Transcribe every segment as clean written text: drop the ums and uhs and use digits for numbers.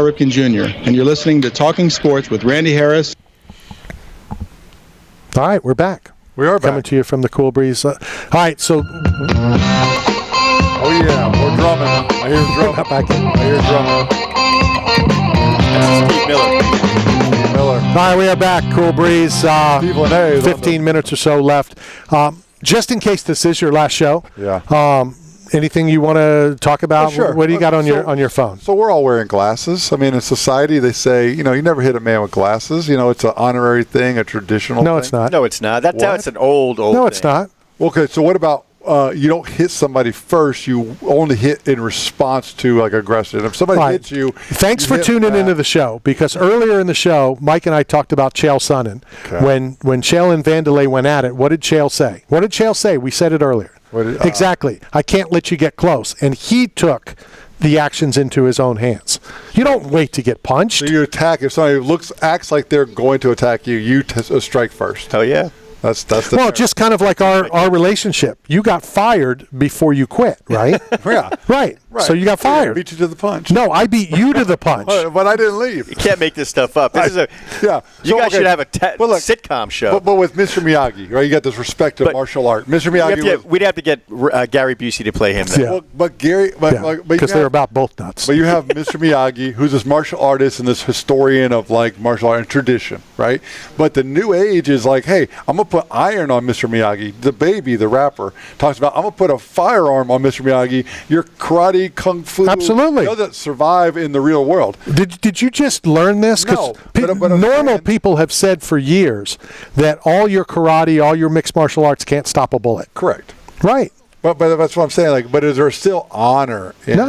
Ripken Jr., and you're listening to Talking Sports with Randy Harris. All right, we're back. We are back. Coming to you from the Cool Breeze. All right, so... Oh, yeah, we're drumming. I hear drumming. I hear drumming. Steve Miller. All right, we are back. Cool Breeze. 15 minutes or so left. Just in case this is your last show, anything you want to talk about? Sure. What do you got on your phone? So we're all wearing glasses. I mean, in society, they say, you never hit a man with glasses. It's an honorary thing, a traditional thing. No, it's not. No, it's not. That's an old No, it's thing. not. Okay, so what about you don't hit somebody first, you only hit in response to like aggression. If somebody hits you, thanks for tuning into the show, because earlier in the show, Mike and I talked about Chael Sonnen. Okay. When Chael and Wanderlei went at it, what did Chael say? What did Chael say? We said it earlier. Exactly. I can't let you get close. And he took the actions into his own hands. You don't wait to get punched. So you attack. If somebody acts like they're going to attack you, you strike first. Oh, yeah. That's the well, just kind of like our relationship. You got fired before you quit, right? Yeah. Right. So you got fired. I beat you to the punch. No, I beat you to the punch. But I didn't leave. You can't make this stuff up. This is you guys should have a sitcom show. But with Mr. Miyagi, right? You got this respect to martial art. Mr. Miyagi. We'd have to get Gary Busey to play him. Then. Yeah. But Gary, because they're about both nuts. But you have Mr. Miyagi, who's this martial artist and this historian of like martial art and tradition, right? But the new age is like, hey, I'm gonna put iron on Mr. Miyagi. The baby, the rapper, talks about, I'm gonna put a firearm on Mr. Miyagi. Your karate, kung fu, absolutely doesn't survive in the real world. Did you just learn this? No, but normal people have said for years that all your karate, all your mixed martial arts can't stop a bullet. Correct. Right. But that's what I'm saying. Like, but is there still honor in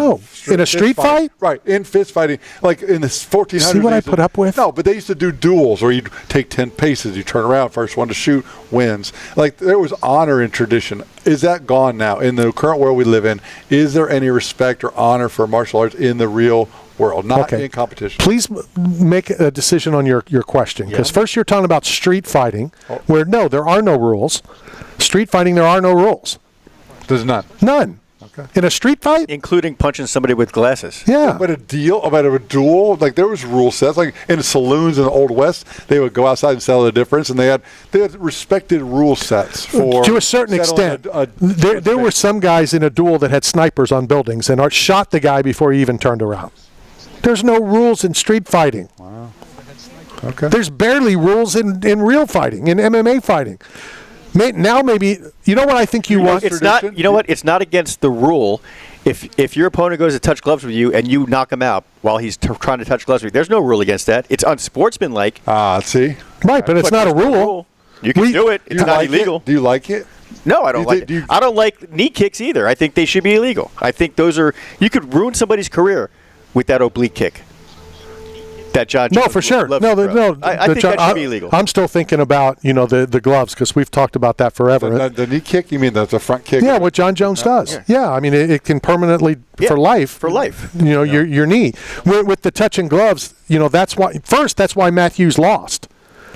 in a street fight? Right, in fist fighting, like in the 1400s. See what I put up with? No, but they used to do duels where you take 10 paces, you turn around, first one to shoot wins. Like there was honor in tradition. Is that gone now in the current world we live in? Is there any respect or honor for martial arts in the real world, not in competition? Please make a decision on your question, because first you're talking about street fighting, where there are no rules. Street fighting, there are no rules. There's none. None. Okay. In a street fight? Including punching somebody with glasses. Yeah. But a duel, like there was rule sets. Like in the saloons in the Old West, they would go outside and settle the difference, and they had respected rule sets for. To a certain extent. There were some guys in a duel that had snipers on buildings and shot the guy before he even turned around. There's no rules in street fighting. Wow. Okay. There's barely rules in real fighting, in MMA fighting. Now maybe, you know what I think you want? It's not. You know what? It's not against the rule. If your opponent goes to touch gloves with you and you knock him out while he's trying to touch gloves with you, there's no rule against that. It's unsportsmanlike. See? Right, but it's not a rule. You can do it. It's not illegal. Do you like it? No, I don't like it. I don't like knee kicks either. I think they should be illegal. I think you could ruin somebody's career with that oblique kick. That John Jones for sure. No. I think that should be illegal. I'm still thinking about the gloves, because we've talked about that forever. The knee kick? You mean the front kick? Yeah, what John Jones does. Yeah, I mean it can permanently for life. For life. Your knee. With the touching gloves, that's why Matt Hughes lost.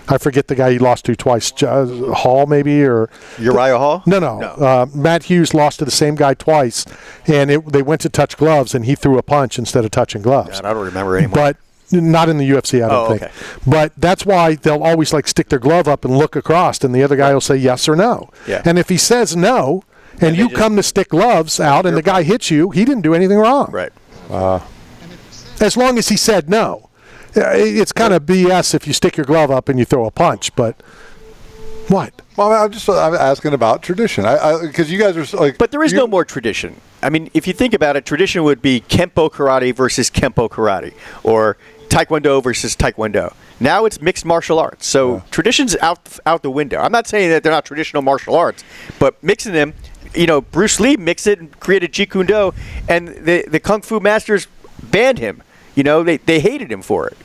I forget the guy he lost to twice. Hall maybe, or Uriah Hall? No. Matt Hughes lost to the same guy twice, and they went to touch gloves, and he threw a punch instead of touching gloves. God, I don't remember anymore. But not in the UFC, I don't think. Okay. But that's why they'll always stick their glove up and look across, and the other guy will say yes or no. Yeah. And if he says no, and you come to stick gloves out, and the guy hits you, he didn't do anything wrong. Right. As long as he said no. It's kind of BS if you stick your glove up and you throw a punch, but what? Well, I'm asking about tradition, because you guys are like. But there is no more tradition. I mean, if you think about it, tradition would be Kempo karate versus Kempo karate, or Taekwondo versus Taekwondo. Now it's mixed martial arts. So tradition's out the window. I'm not saying that they're not traditional martial arts, but mixing them, Bruce Lee mixed it and created Jeet Kune Do, and the Kung Fu masters banned him. They hated him for it.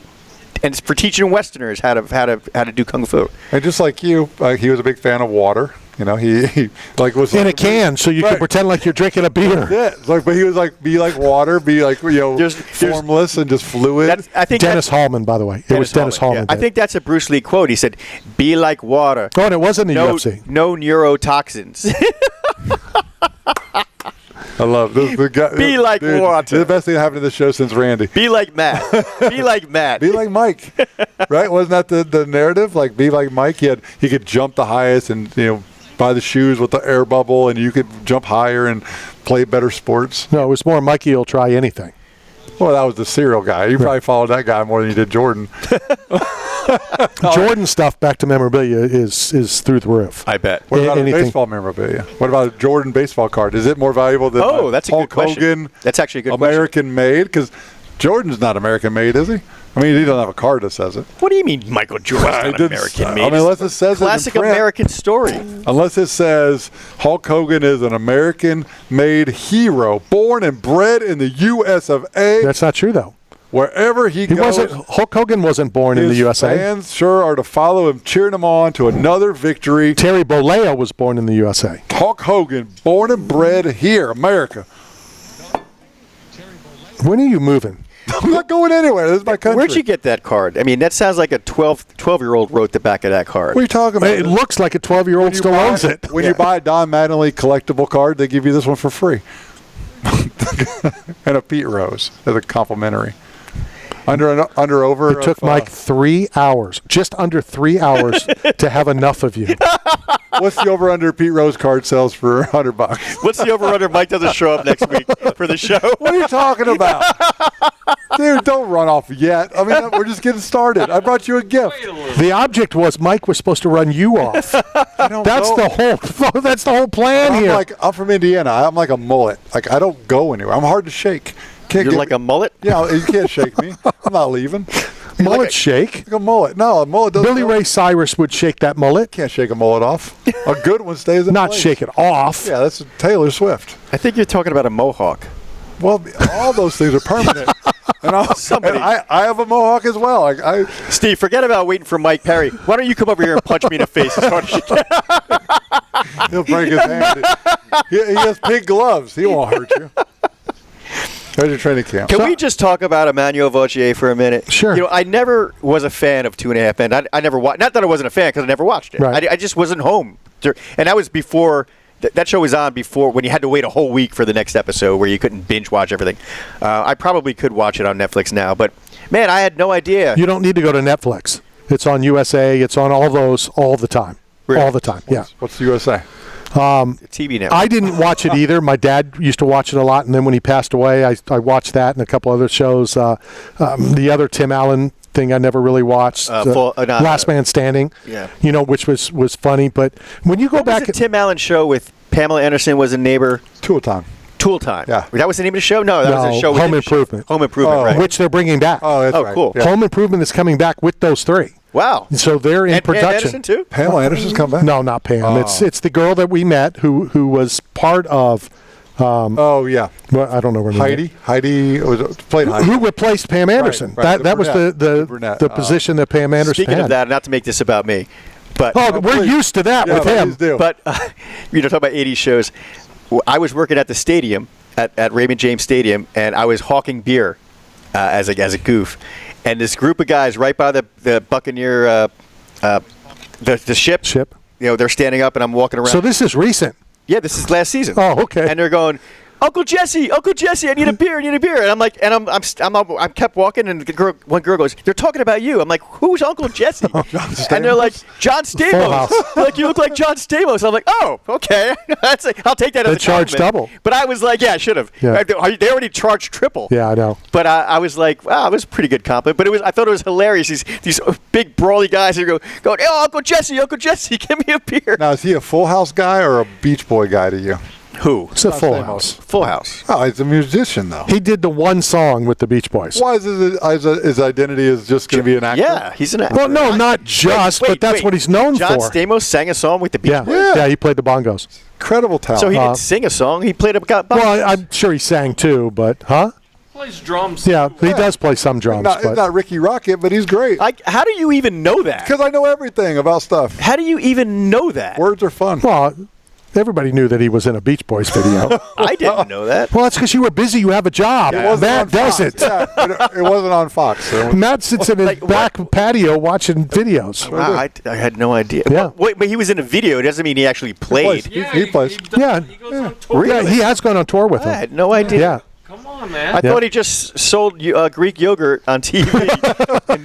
And it's for teaching Westerners how to do Kung Fu. And just like you, he was a big fan of water. He was in a can, so you can pretend like you're drinking a beer. Yeah, but he was be like water, formless and just fluid. I think Dennis Holman, by the way. It was Dennis Holman. I think that's a Bruce Lee quote. He said, "Be like water." Oh, and it was in the UFC. No neurotoxins. I love this. The guy, Be like water. The best thing that happened to the show since Randy. Be like Matt. Be like Matt. Be like Mike. Right? Wasn't that the narrative? Like, be like Mike. He could jump the highest and, buy the shoes with the air bubble, and you could jump higher and play better sports. No, it was more Mikey will try anything. Well, that was the serial guy. You probably followed that guy more than you did Jordan. Jordan stuff back to memorabilia is through the roof. I bet. What about Anything. baseball memorabilia? What about a Jordan baseball card? Is it more valuable than That's a Hulk good question. Hogan? That's actually a good American made? Because Jordan's not American made, is he? I mean, he doesn't have a card that says it. What do you mean Michael Jordan's not American made? I mean, unless it says classic it in print. American story. Unless it says Hulk Hogan is an American-made hero, born and bred in the U.S. of A. That's not true, though. Wherever he goes, Hulk Hogan wasn't born in the USA. Fans sure are to follow him, cheering him on to another victory. Teri Bolia was born in the USA. Hulk Hogan, born and bred here, America. When are you moving? I'm not going anywhere. This is my country. Where'd you get that card? I mean, that sounds like a 12-year-old wrote the back of that card. What are you talking about? It looks like a 12-year-old still owns it. When you buy a Don Mattingly collectible card, they give you this one for free. And a Pete Rose as a complimentary. Over. It took Mike 3 hours, just under 3 hours, to have enough of you. What's the over/under Pete Rose card sells for $100? What's the over/under Mike doesn't show up next week for the show? What are you talking about? Dude, don't run off yet. I mean, we're just getting started. I brought you a gift. The object was Mike was supposed to run you off. That's the whole plan here. I'm from Indiana. I'm like a mullet. Like, I don't go anywhere. I'm hard to shake. You're like a mullet? Yeah, you can't shake me. I'm not leaving. Mullet shake? Like a mullet. No, a mullet doesn't. Billy Ray Cyrus would shake that mullet. Can't shake a mullet off. A good one stays in Not place. shake it off. Yeah, that's Taylor Swift. I think you're talking about a mohawk. Well, all those things are permanent. And I have a mohawk as well. Steve, forget about waiting for Mike Perry. Why don't you come over here and punch me in the face as hard as you can? He'll break his hand. He has pink gloves. He won't hurt you. There's your training camp. Can we just talk about Emmanuelle Vaugiers for a minute? Sure. I never was a fan of 2.5 Men. I never watched. Not that I wasn't a fan, because I never watched it. Right. I just wasn't home. And that was before. That show was on before, when you had to wait a whole week for the next episode, where you couldn't binge watch everything. I probably could watch it on Netflix now, but man, I had no idea. You don't need to go to Netflix. It's on USA. It's on all those all the time. Really? All the time. What's the USA? TV network. I didn't watch it either. My dad used to watch it a lot, and then when he passed away, I watched that and a couple other shows. The other Tim Allen thing I never really watched. Last Man Standing. Yeah. Which was funny. But when you go what back, was the Tim Allen show with Pamela Anderson was a neighbor? Tooltime. Yeah. That was the name of the show? No, that was a show. Home Improvement. Home Improvement, right. Which they're bringing back. Oh, that's right. Cool. Yeah. Home Improvement is coming back with those three. Wow. So they're in and production. Pam Anderson too? Pamela Anderson's come back? No, not Pam. It's the girl that we met who was part of. Oh yeah. Well, I don't know her name. Heidi played Heidi. Who replaced Pam Anderson? Right. That was the position that Pam Anderson Speaking had. of that, not to make this about me, but we're used to that with him. But talk about 80s shows. I was working at the stadium at Raymond James Stadium, and I was hawking beer as a goof, and this group of guys right by the Buccaneer the ship. They're standing up, and I'm walking around. So this is recent. Yeah, this is last season. Oh, okay. And they're going, Uncle Jesse, I need a beer, And I'm like, I kept walking, and one girl goes, they're talking about you. I'm like, who's Uncle Jesse? And they're like, John Stamos. They're like, you look like John Stamos. I'm like, oh, okay. I'll take that as a charge double. But I was like, yeah, I should have. Yeah. They already charged triple. Yeah, I know. But I was like, wow, it was a pretty good compliment. But I thought it was hilarious. These big brawly guys who going, oh, Uncle Jesse, give me a beer. Now, is he a Full House guy or a Beach Boy guy to you? Who? It's a Full House. Full House. Oh, he's a musician, though. He did the one song with the Beach Boys. Why is his identity is just going to be an actor? Yeah, he's an actor. Well, no, not just, but that's what he's known John for. Stamos sang a song with the Beach Boys? Yeah, he played the bongos. Incredible talent. So he didn't sing a song. He played a bongos. Well, I'm sure he sang too, but Plays drums. Yeah, he does play some drums. He's not Rikki Rockett, but he's great. How do you even know that? Because I know everything about stuff. How do you even know that? Words are fun. Well, Everybody knew that he was in a Beach Boys video. I didn't know that. Well, that's because you were busy. You have a job. Matt doesn't. Yeah, it wasn't on Fox. So. Matt sits in his back patio watching videos. Wow, I had no idea. Yeah. Wait, but he was in a video. It doesn't mean he actually played. He plays. Yeah. He goes on tour. Yeah, he has gone on tour with I him. had no idea. Yeah. Come on, man. I thought he just sold Greek yogurt on TV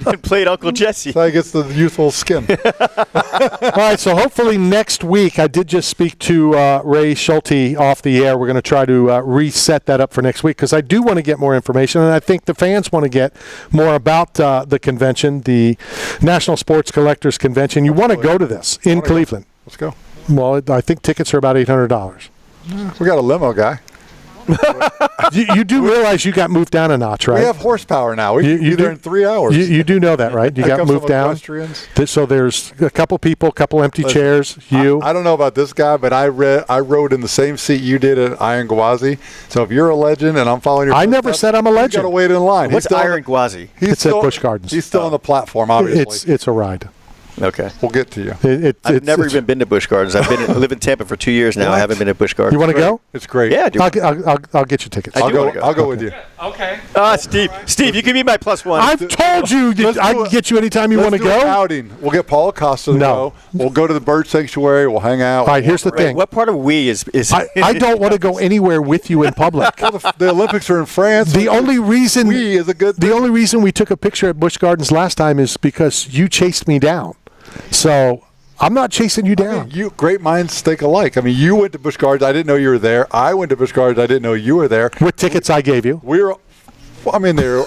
and played Uncle Jesse. So he gets the youthful skin. All right, so hopefully next week, I did just speak to Ray Schulte off the air. We're going to try to reset that up for next week because I do want to get more information, and I think the fans want to get more about the convention, the National Sports Collectors Convention. You want to go to this in Cleveland. Let's go. Well, I think tickets are about $800. We got a limo guy. You do realize you got moved down a notch, right? We have horsepower now. We can be there in 3 hours. You do know that, right? You That got comes moved from down. equestrians. So there's a couple people, couple empty chairs. You. I don't know about this guy, but I rode in the same seat you did at Iron Gwazi. So if you're a legend and I'm following your I never said I'm a You got legend. to wait in line. What's Iron Gwazi? It's at Busch Gardens. He's still on the platform, obviously. It's a ride. Okay. We'll get to you. I've never even been to Busch Gardens. I live in Tampa for 2 years now. I haven't been to Busch Gardens. You want to go? It's great. Yeah, I do. I'll get you tickets. I'll wanna go. go with you. Okay. Steve, you can be my +1. I've told you that I can get you anytime you want to Let's do an go. outing. We'll get Paula Costa to No. go. We'll go to the bird sanctuary. We'll hang out. All right, here's the thing. What part of we is I don't want to go anywhere with you in public. The Olympics are in France. The only reason We is a good the thing. only reason we took a picture at Busch Gardens last time is because you chased me down. So I'm not chasing you down. Great minds think alike. I mean, you went to Busch Gardens. I didn't know you were there. I went to Busch Gardens. I didn't know you were there. With tickets I gave you. They were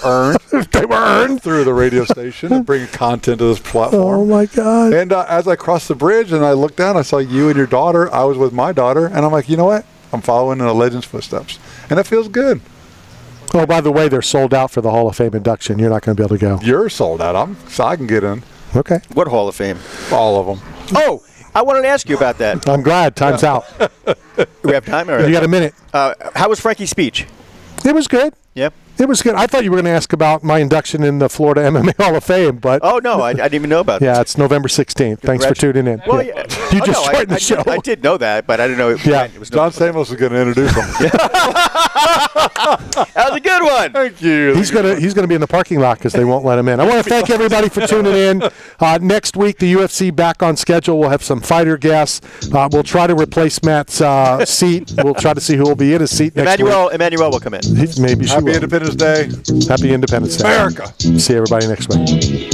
earned. They were earned through the radio station and bringing content to this Oh platform. my God. And as I crossed the bridge and I looked down, I saw you and your daughter. I was with my daughter, and I'm like, you know what? I'm following in a legend's footsteps, and it feels good. Oh, by the way, they're sold out for the Hall of Fame induction. You're not going to be able to go. You're sold out. So I can get in. Okay. what Hall of Fame? All of them. Oh, I wanted to ask you about that. I'm glad. Time's out. We have time? All right. You got a minute. How was Frankie's speech? It was good. Yep. It was good. I thought you were going to ask about my induction in the Florida MMA Hall of Fame, but Oh, no, I didn't even know about yeah, that. it's November 16th. Thanks for tuning in. Well, Yeah. yeah. You Oh, just no, joined the show. I did know that, but I didn't know it, Yeah. it was John Stamos is going to introduce him. That was a good one. Thank you. He's gonna be in the parking lot because they won't let him in. I want to thank everybody for tuning in. Next week, the UFC back on schedule. We'll have some fighter guests. We'll try to replace Matt's seat. We'll try to see who will be in his seat next week. Emmanuelle will come in. Maybe she Happy will. Independence Day. Happy Independence Day. America. See everybody next week.